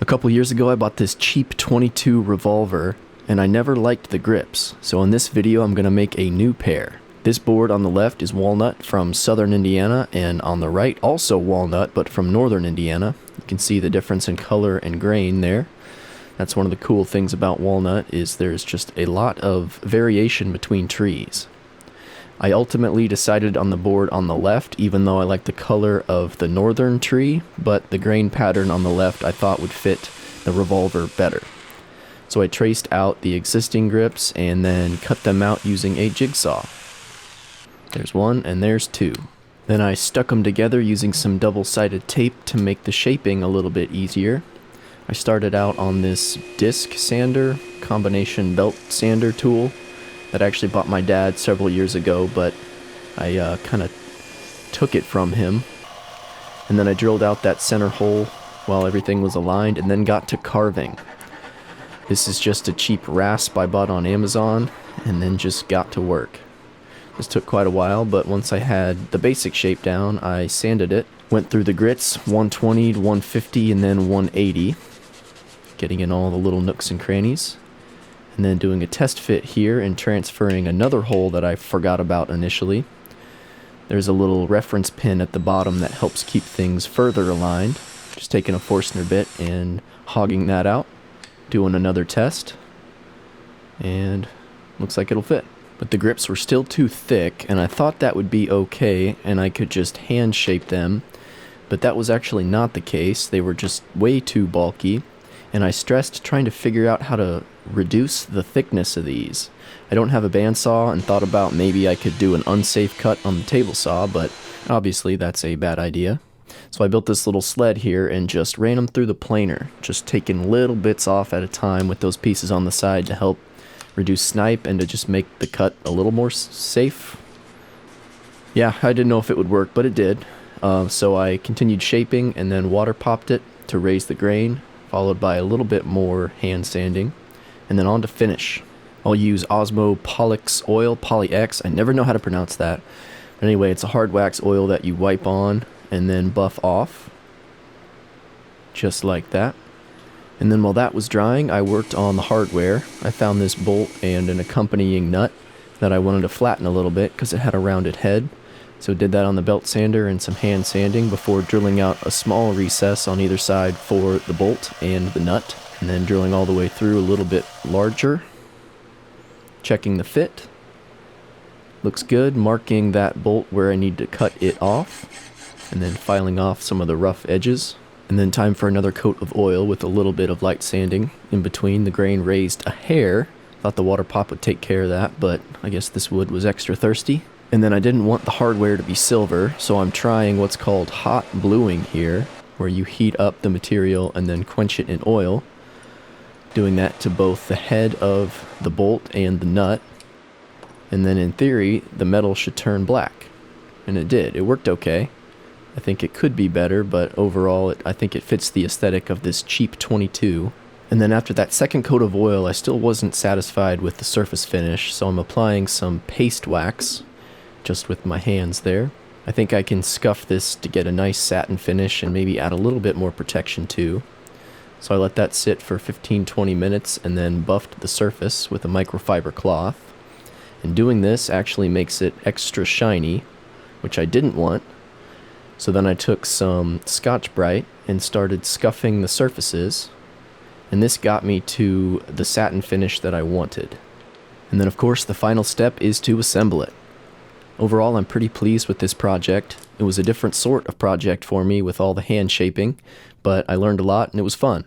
couple years ago I bought this cheap 22 Revolver and I never liked the grips, so in this video I'm going to make a new pair. This board on the left is Walnut from southern Indiana, and on the right also Walnut but from northern Indiana. You can see the difference in color and grain there. That's one of the cool things about Walnut, is there's just a lot of variation between trees. I ultimately decided on the board on the left, even though I like the color of the northern tree, but the grain pattern on the left I thought would fit the Revolver better. So I traced out the existing grips and then cut them out using a jigsaw. There's one and there's two. Then I stuck them together using some double-sided tape to make the shaping a little bit easier. I started out on this disc sander, combination belt sander tool that I actually bought my dad several years ago, but I kind of took it from him. And then I drilled out that center hole while everything was aligned and then got to carving. This is just a cheap rasp I bought on Amazon and then just got to work. This took quite a while, but once I had the basic shape down, I sanded it, went through the grits, 120 to 150 and then 180, getting in all the little nooks and crannies. And then doing a test fit here and transferring another hole that I forgot about initially. There's a little reference pin at the bottom that helps keep things further aligned. Just taking a Forstner bit and hogging that out. Doing another test. And looks like it'll fit. But the grips were still too thick, and I thought that would be okay and I could just hand shape them. But that was actually not the case. They were just way too bulky. And I stressed trying to figure out how to reduce the thickness of these. I don't have a bandsaw and thought about maybe I could do an unsafe cut on the table saw, but obviously that's a bad idea. So I built this little sled here and just ran them through the planer, just taking little bits off at a time with those pieces on the side to help reduce snipe and to just make the cut a little more safe. Yeah, I didn't know if it would work, but it did. So I continued shaping and then water popped it to raise the grain, followed by a little bit more hand sanding, and then on to finish. I'll use Osmo Polyx oil, Poly-X, I never know how to pronounce that. But anyway, it's a hard wax oil that you wipe on and then buff off, just like that. And then while that was drying, I worked on the hardware. I found this bolt and an accompanying nut that I wanted to flatten a little bit because it had a rounded head. So did that on the belt sander and some hand sanding before drilling out a small recess on either side for the bolt and the nut. And then drilling all the way through a little bit larger. Checking the fit. Looks good, marking that bolt where I need to cut it off. And then filing off some of the rough edges. And then time for another coat of oil with a little bit of light sanding in between. The grain raised a hair. Thought the water pop would take care of that, but I guess this wood was extra thirsty. And then I didn't want the hardware to be silver, so I'm trying what's called hot bluing here, where you heat up the material and then quench it in oil. Doing that to both the head of the bolt and the nut. And then in theory, the metal should turn black. And it did. It worked okay. I think it could be better, but overall I think it fits the aesthetic of this cheap 22. And then after that second coat of oil, I still wasn't satisfied with the surface finish, so I'm applying some paste wax, just with my hands there. I think I can scuff this to get a nice satin finish and maybe add a little bit more protection too. So I let that sit for 15-20 minutes and then buffed the surface with a microfiber cloth. And doing this actually makes it extra shiny, which I didn't want. So then I took some Scotch-Brite and started scuffing the surfaces, and this got me to the satin finish that I wanted. And then of course the final step is to assemble it. Overall, I'm pretty pleased with this project. It was a different sort of project for me with all the hand shaping, but I learned a lot and it was fun.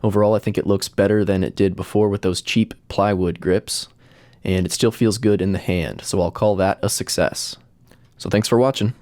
Overall, I think it looks better than it did before with those cheap plywood grips, and it still feels good in the hand, so I'll call that a success. So thanks for watching.